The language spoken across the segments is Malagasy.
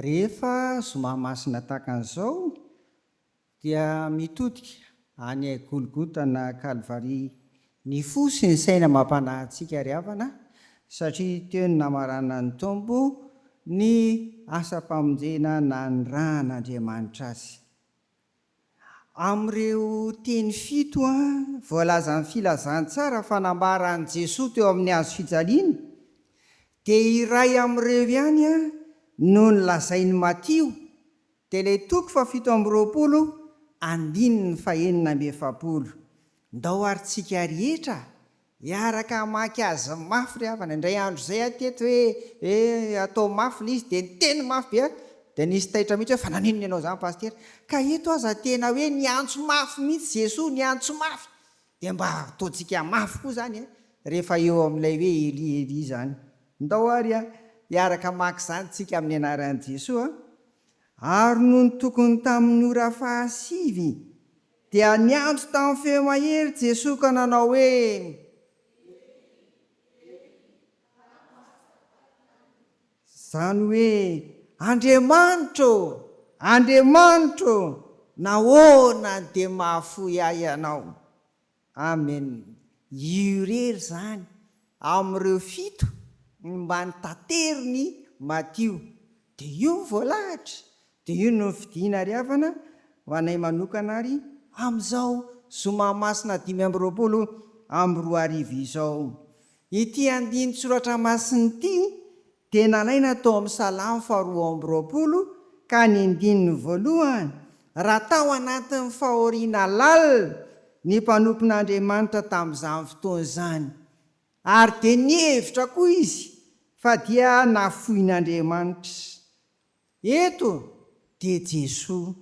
Rehefa somamasina takan'izao dia mitodika any Golgota na Kalvari, ny fo sy ny saina mampanahintsika ry havana, satria teo ny namarana ny tombo ny asa-pamonjena na ny ran'Andriamanitra azy. Amin'ireo teny fito voalaza ny filazantsara fanambaran'i Jesoa teo amin'ny hazo fijaliana, dia iray amin'ireo ihany no nolazain'i Matio, dia ilay toko 7:20, andininy 4:40. Ndao aritsika rehetra hiaraka mamaky azy mafy ry havana. Indray andro izay ateto hoe atao mafy izy dia teny mafy be, dia nisy taitra mihitsy hoe fa nanino ianao izany pastera, ka eto aza tena hoe niantso mafy mihitsy Jesoa, niantso mafy, dia mba ataontsika mafy koa zany rehefa eo amin'ilay hoe Eli izany. Ndao ary hiaraka mamaky izany tsika amin'ny anaran'i Jesoa. Ary noho ny tokony tamin'ny ora 7 dia niantso tamin'ny feo mahery Jesoa ka nanao hoe: izany hoe Andriamanitro, Andriamanitro, nahoana dia mahafoy ahy ianao. Amen. Io rery zany amin'ireo fito mba nitateriny Matio, dia io voalahatra, dia io no fidiana ry havana ho anay manokana ary amin'izao somamasina 5:20 izao. Ity andiny soratra masiny ity dia nalaina tao amin'ny Salamo 2:20, ka ny andininy voalohany: raha tao anatin'ny fahoriana lalina ny mpanompon'Andriamanitra tamin'izany fotoana izany, ary dia nihevitra koa izy fa dia nafoin'Andriamanitra. Eto dia Jesoa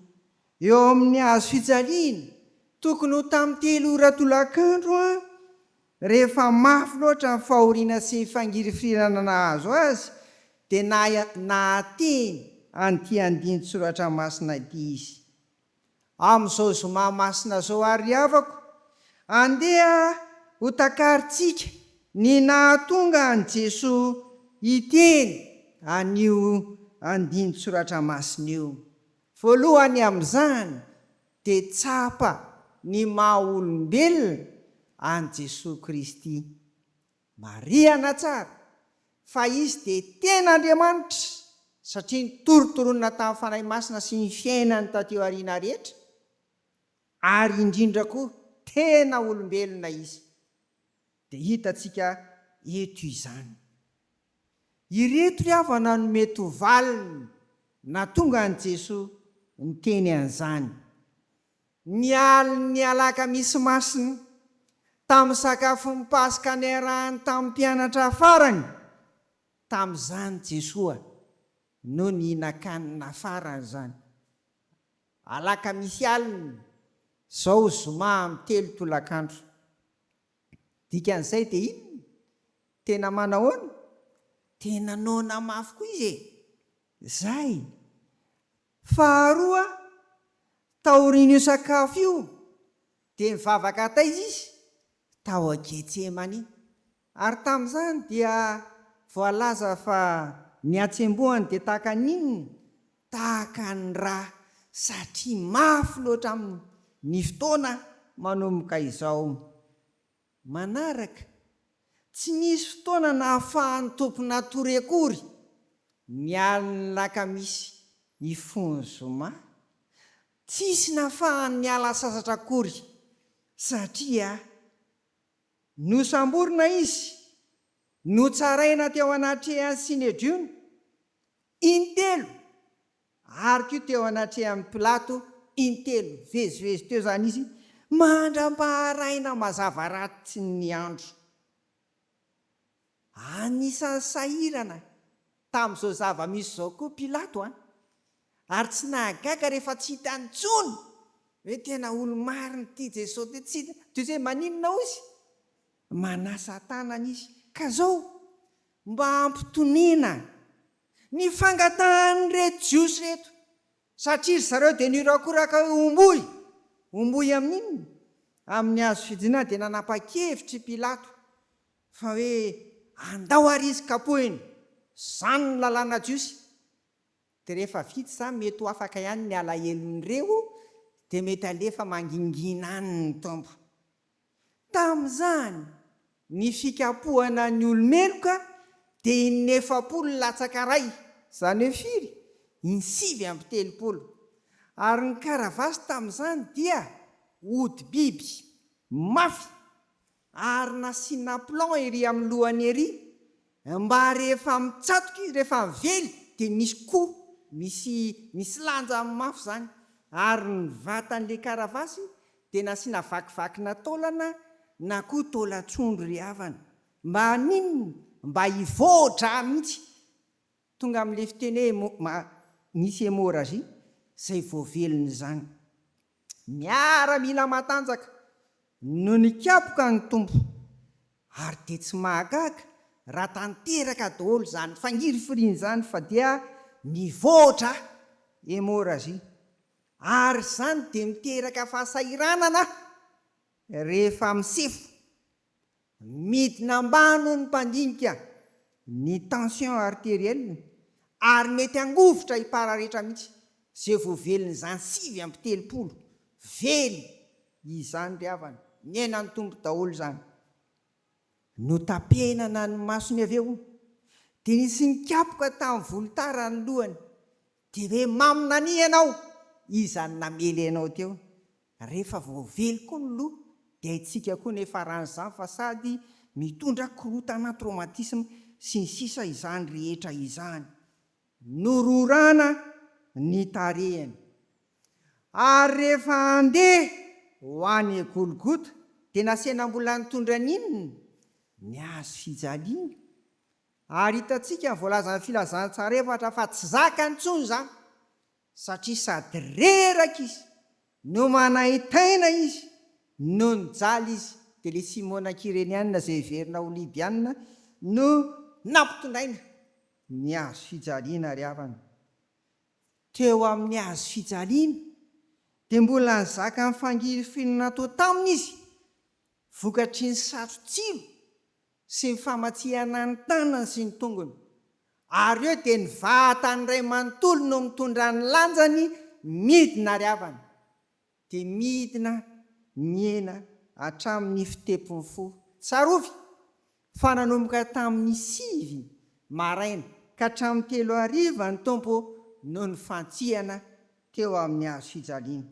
eo amin'ny hazo fijaliana, tokony ho tamin'ny 3 ora tolakandro, rehefa mafy loatra ny fahoriana sy ny fangirifirana nahazo azy, dia nahateny an'ity andiny soratra masina ity izy. Amin'izao somamasina zao ary havako, andeha ho takaritsika ny nahatonga an' Jesoa hiteny an'io andiny soratra masina io. Voalohany amin'izany dia tsapa ny maha-olombelona an' Jesosy Kristy. Marihana tsara fa izy dia tena Andriamanitra, satria nitorotoronina tamin'ny fanahy masina sy ny fiainany tateo aoriana rehetra, ary indrindra koa tena olombelona izy. Dia hitantsika eto izany. Ireto ry havana no mety ho valiny na tonga an' Jesoa niteny an'izany. Nialiny alaka misy masina tamin'ny sakafon'ny Pasika niarahany tamin'ny mpianatra farany, tamin'izany Jesoa no nihinan-kanina farany zany. Alaka misy alina zao zoma amin'ny 3 tolakandro. Dikan'izay dia inona? Tena manahoana? Tena noana mafy koa izy zay. Faharoa, taorian'io sakafo io dia mivavaka taiza izy tao Getsemani, ary tamin'izany dia voalaza fa ny atsembohany dia tahaka ninona? Tahaka ny rà, satria mafy loatra amin'ny fotoana manomboka izao. Manaraka, tsy nisy fotoana nahafahan'ny tompona tory akory nialiny lakamisy ifony zoma, tsisy nahafahany niala sasatra akory, satria nosamborina izy, notsaraina teo anatrehany Sinedriona intelo, ary koa teo anatrehan'ny Pilato intelo. Vezivezy teo zany izy mandram-paharaina mazava ratsy ny andro. Anisan'ny sahirana tamin'izao zava-misy izao koa Pilato, ary tsy nahagaga rehefa tsy hita nitsony hoe tena olo-marina ity Jesosy ty, tsy toy izay maninona izy, manasa tanana izy, ka zao mba ampitonena ny fangatahany reto jiosy reto, satria zareo dia nirakoraka hoe omboy amin'inona? Amin'ny hazo fijaliana dia nanapa-kevitry Pilato fa hoe andao ary izy kapohiny, izany ny lalàna jiosy. Dia rehefa vita izany mety ho afaka ihany ny alahelon'ireo dia mety alefa mangingina any ny tompo. Tamin'izany ny fikapohana ny olomeloka dia in'ny 40 latsaka ray, izany hoe firy? Iny 7/30. Ary ny karavasy tamin'izany dia ody biby mafy ary nasiana plan ery amin'ny lohany ery mba rehefa mitsatoka izy, rehefa mively dia misy koa, misy lanja mafy zany. Ary ny vatan'ilay karavasy dia nasiana vakivakina taolana na koa taolan-trondro ry havana, mba ninona? Mba hivoatra mihitsy. Tonga amin'ilay fiteny hoe misy hémorragie, izay voavelony izany. Miaramila matanjaka no nikapoka ny tompo, ary dia tsy mahagaga raha tanteraka daholo izany fangirifiriana izany fa dia nivoatra hémorragie. Ary izany dia miteraka fahasahiranana rehefa misefo. Midina ambano ny mpandinika ny tension artérielle ary mety angovotra hipararehetra mihitsy. Izay voavelony izany 7/30. Vely izany ry havana, ny ainan'ny tompo daholo izany. Notapenana ny masony avy eo dia nisy nikapoka tamin'ny volotara ny lohany, dia hoe mamina ny ianao, izany namely ianao teo. Rehefa voavely koa ny loha dia haitsika koa ny faran'izany fa sady mitondra korotana traumatisme sy ny sisa izany rehetra izany. Nororana ny tarehany. Ary rehefa andeha ho any Golgota dia nasiana mbola nitondra n'inona? Ny hazo fijaliana. Ary hitantsika voalaza ny filazantsara efatra fa tsy zakany intsony izany, satria sady reraka izy no manahitaina izy no nijaly izy. Dia ilay Simona Kireniana izay verina Olibiana no nampitondraina ny hazo fijaliana ry havana. Teo amin'ny hazo fijaliana dia mbola nizaka ny fangirifinina natao taminy izy, vokatry ny sarotsilo sy ny famatsiana ny tanany sy ny tongony. Ary eo dia ny vatany iray manontolo no mitondra ny lanjany midina ry havana. Dia midina miena hatramin'ny fitepony fo. Tsarovy fa nanomboka tamin'ny 9 maraina ka hatramin'ny 3 hariva ny tompo no ny fantsihana teo amin'ny hazo fijaliana.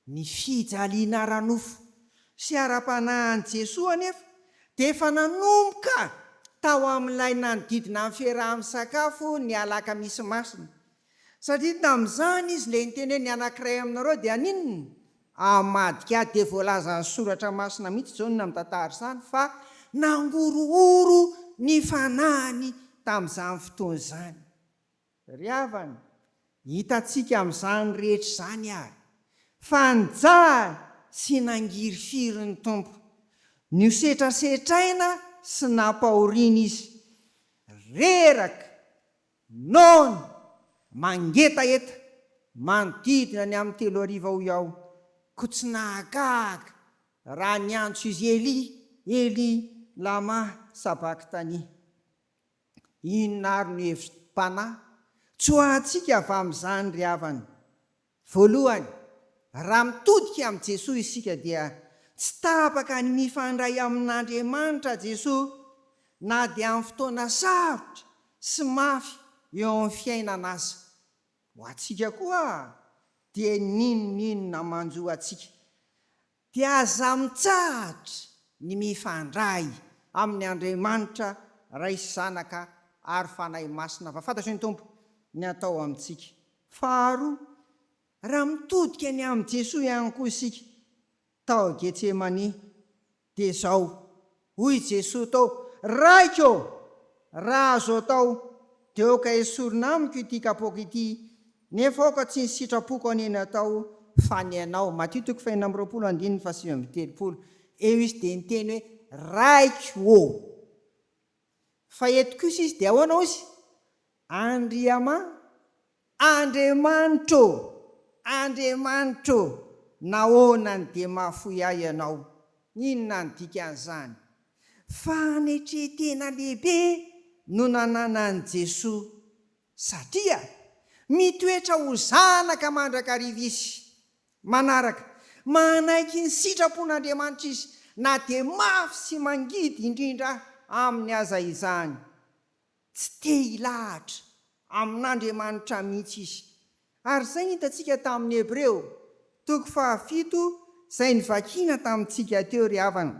Ny fijaliana ara-nofo sy ara-panahin'i Jesoa anefa dia efa nanomboka tao amin'ilay nanodidina amin'ny fiaraha-misakafo ny alakamisy masina. Satria tamin'izany izy ilay niteny hoe ny anankiray aminareo dia ninona? Amadika dia voalaza ny soratra masina mihitsy izao ny mitantara izany fa nangorohoro ny fanahiny tamin'izany fotoana izany. Ry havana, hitantsika amin'izany rehetra izany ary fa nijaly sy nangirifiry ny tompo, niosetrasetraina sy nampahoriana izy. Reraka, nono, mangetaeta, manodidina ny amin'ny 3 hariva ho iaho, ko tsy nahagaga raha niantso izy Eli lama sabaktani. Inona ary no hevim-panahy? Tsoahantsika avy amin'izany ry havana. Voalohany, raha mitodika amin'i Jesoa isika dia tsy tapaka ny mifandray amin'Andriamanitra Jesoa na dia amin'ny fotoana sarotra sy mafy eo amin'ny fiainana azy. Ho antsika koa dia ninona manjo antsika dia aza mitsahatra ny mifandray amin'ny Andriamanitra Ray sy Zanaka ary Fanahy Masina. Fa fantatro ny tompo ny atao amintsika. Faharoa, raha mitodika ny amin'ny Jesoa ihany koa isika tao Getsemani dia izao hoy Jesoa tao: raiko, raha azo atao dia oka esorina amiko ity kapoaka ity, nefa aoka tsy ny sitrapoko aneny atao fa ny anao. Matio 5:7-7. Eo izy dia niteny hoe raiko. Fa eto kosa izy dia ahoana izy? Andriamanitro, nahoanany dia mahafoy ahy ianao. Inona ny dikan'izany? Fanetretena lehibe no nananan'i Jesoa, satria mitoetra ho zanaka mandrakarivisy. Manaraka, manaiky ny sitrapon'Andriamanitra izy, na dia mafy sy mangidy indrindra amin'ny aza izany. Tsy te hilahatra amin'Andriamanitra mihitsy izy. Ary izay ny hitantsika tamin'ny Hebreo 7 izay nivakiana tamintsika teo ry havana.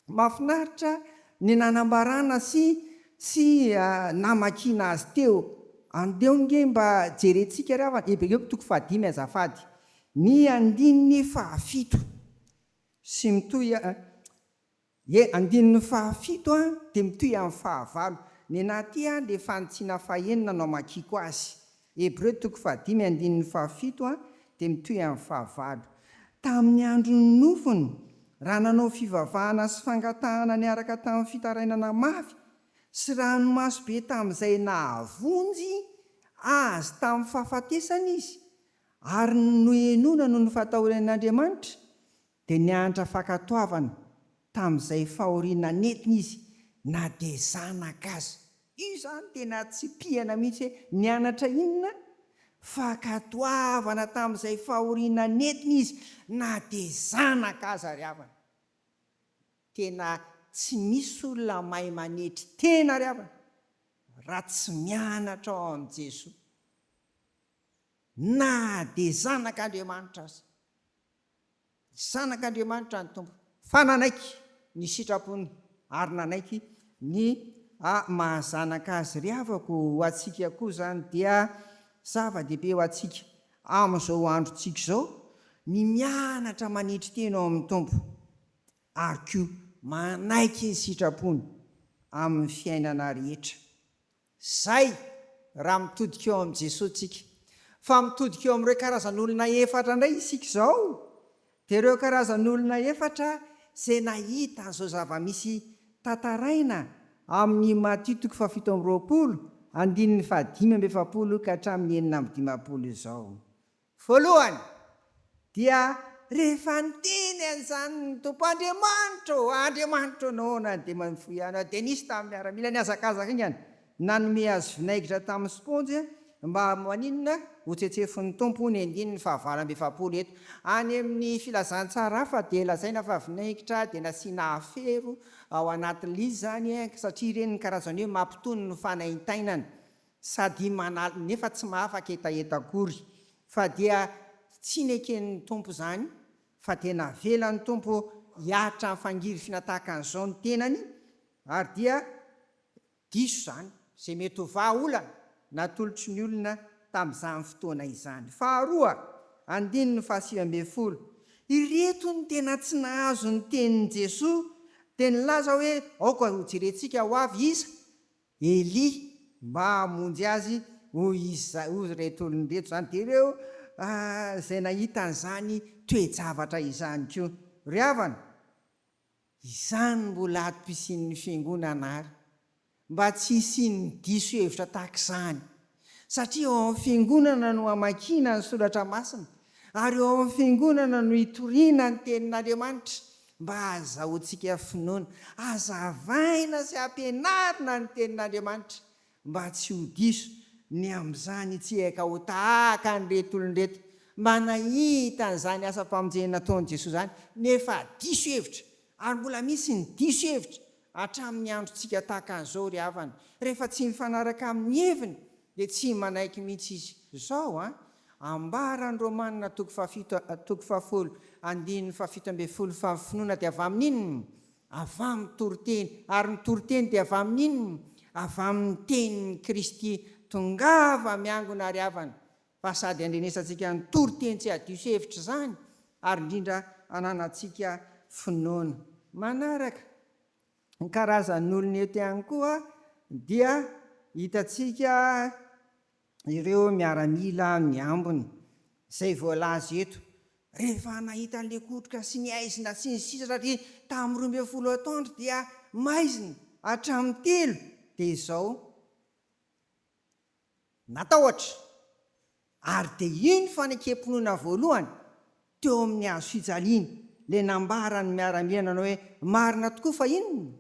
Mahafinaritra ny nanambarana sy namakiana azy teo. Andeo nge mba jerentsika ry havana. Hebreo 5 azafady. Ny 7 sy mitoy andininy 7 dia mitoy amin'ny 9. Ny anaty dia fanotsiana 9 no makiko azy. Hebreo 5:7 dia mitoy amin'ny 9. Tamin'ny andron'ny nofony, raha nanao fivavahana sy fangatahana niaraka tamin'ny fitarainana mafy sy ranomaso be tamin'izay nahavonjy azy tamin'ny fahafatesana izy, ary noenona no ny fatahoran'Andriamanitra, dia nianatra fankatoavana tamin'izay fahoriana netiny izy, na dia zanaka azy. Io zany tena tsy pihana mihitsy hoe nianatra inona? Fankatoavana tamin'izay fahoriana netiny izy, na dia zanaka azy ry havana. Tena tsy misy olona mahay manetry tena ry havana raha tsy mianatra ao amin'i Jesosy. Na dia zanak'Andriamanitra azy. Zanak'Andriamanitra ny tompo. Fa nanaiky ny sitrapony ary nanaiky ny mahazanaka azy. Ry havako, ho antsika koa zany dia zava-dehibe ho antsika amin'izao androntsika izao ny mianatra manetry tena ao amin'ny tompo, ary koa manaiky ny sitrapony amin'ny fiainana rehetra. Zay raha mitodika eo amin'i Jesosy tsika. Fa mitodika eo amin'ireo karazan'olona efatra indray isika izao. Dia ireo karazan'olona efatra izay nahita an'izao zava-misy tantaraina amin'ny Matthieu 7:20, 5:7 ka hatramin'ny 9:20 izao. Voalohany dia rehefa niteny an'izany ny tompo, Andriamanitra nahoana dia mifoy ihany. Dia nisy tamin'ny miaramila niazakazaka ingany nanome azy vinaigitra tamin'ny sponjy mba maninona ho tsetsefin'ny tompo ny 9:20 eto. Any amin'ny filazantsara hafa dia lazaina fa vinaigitra dia nasiana afero ao anatin'izy zany, satria ireny karazany hoe mampitony ny fanaintainana sady manala, nefa tsy mahafaka etaeta akory. Fa dia tsy neken'ny tompo zany, fa tena velan'ny tompo hiatra amin'ny fangirifina tahaka an'izao ny tenany, ary dia diso zany izay mety ho vahaolana natolotry ny olona tamin'izany fotoana izany. Faharoa, 9:20, ireto ny tena tsy nahazo ny tenin'i Jesosy dia nilaza hoe aoka ho jerentsika ho avy iza Eli mba hamonjy azy ho ireto olonreto zany. Dia ireo izay nahita an'izany toe-javatra izany koa. Ry havana, izany mbola atom-pisian'ny fiangonana ary mba tsy hisian'ny diso hevitra tahaka izany, satria ao amin'ny fiangonana no hamakiana ny soratra masina, ary ao amin'ny fiangonana no hitoriana ny tenin'Andriamanitra mba azahoantsika finoana, azavaina sy ampianarina ny tenin'Andriamanitra mba tsy ho diso ny amin'izany tsy haika ho tahaka nyreto olonreto, mba nahita an'izany asa-pamonjena nataon'i Jesosy zany nefa diso hevitra, ary mbola misy ny diso hevitra hatramin'ny androntsika tahaka an'izao ry havana. Rehefa tsy mifanaraka amin'ny heviny dia tsy manaiky mihitsy izy. Izao ambarany Romanina 7:17, fa ny finoana dia avy amin'inona? Avy amin'ny toriteny, ary ny toriteny dia avy amin'inona? Avy amin'ny tenin'ny Kristy tongava miangona ry havana. Fa sady andrenesantsika ny toriteny tsy hadiso hevitra zany, ary indrindra ananantsika finoana. Manaraka ny karazan'olona eto ihany koa dia hitantsika ireo miaramila miambina izay voalaza eto. Rehefa nahita an'ilay kotroka sy ny aizina sy ny sisa, satria tamin'ny 12 taona dia maizina hatramin'ny 3, dia izao natahotra, ary dia iny fanekem-pinoana voalohany teo amin'ny hazo fijaliana, le nambara ny miaramila nanao hoe marina tokoa fa inona?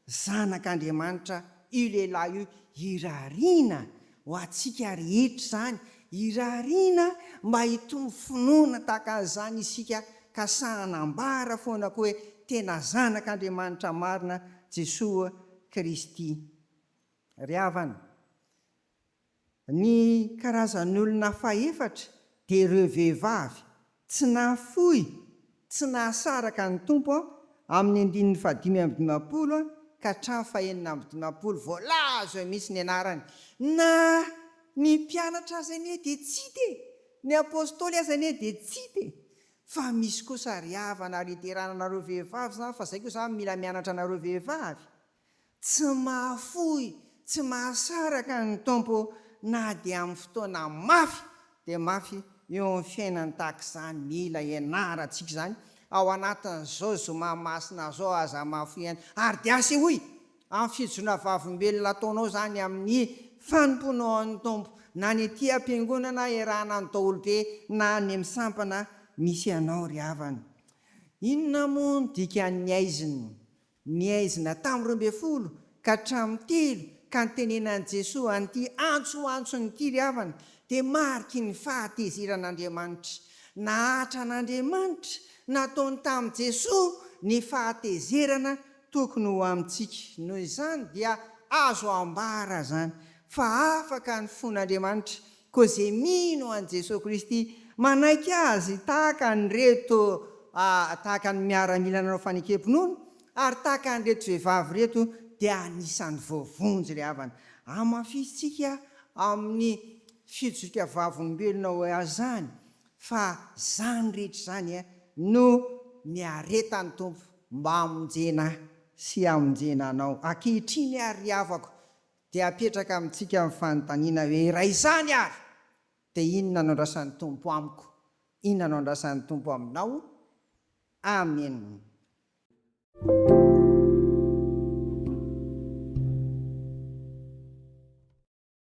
Zanak'Andriamanitra io lehilahy io, irariana ho antsika rehetra zany irariana mba hitombo finoana tahaka an'izany isika ka sahanambara foana ko hoe tena zanak'Andriamanitra marina Jesosy Kristy. Ry havana, ny karazan'olona faefatra dia ireo vehivavy tsy nahafoy, tsy nahasaraka ny tompo amin'ny 5:50 ka hatramin'ny 6:50 voalaza eo mihitsy ny anarany. Na ny mpianatra aza anie dia tsy te, ny apôstôly aza anie dia tsy te, fa misy kosa ry havana ary iterananareo vehivavy zany, fa izay koa zany mila mianatra anareo vehivavy, tsy mahafoy, tsy mahasaraka ny tompo na dia amin'ny fotoana mafy dia mafy eo amin'ny fiainany tahaka izany. Mila ianarantsika izany ao anatin'izao zoma masina zao aza mahafoy ihany. Ary dia asa hoy amin'ny fijona vavimbelona ataonao zany amin'ny fanomponao an'ny tompo, na ny aty am-piangonana iarahana ny daholobe na ny amin'ny sampana misy ianao ry havana. Inona moa ny dikan'ny aizina tamin'ny 12 ka hatramin'ny 3 ka nitenenan'i Jesosy an'ity antsoantsonyity ry havana dia mariky ny fahatezeran'Andriamanitra. Nahatra an'Andriamanitra nataony tamin'i Jesosy ny fahatezerana tokony ho amintsika. Noho izany dia azo ambara zany fa afaka ny fon'Andriamanitra koa izay mino an'i Jesosy Kristy manaiky azy tahaka ny reto, tahaka ny miaramila nanao fanekempinoana ary tahaka ny reto vehivavy reto dia anisan'ny voavonjy ry havana. Amafisitsika amin'ny fijika vavimbelona ho azany fa zany rehetra zany no niaretan'ny tompo mba hamonjena sy hamonjena anao. Ankehitriny ary havako dia apetraka amintsika amin'ny fanontaniana hoe raha izany ary dia inona no andrasan'ny tompo amiko, inona no andrasan'ny tompo aminao? Amen.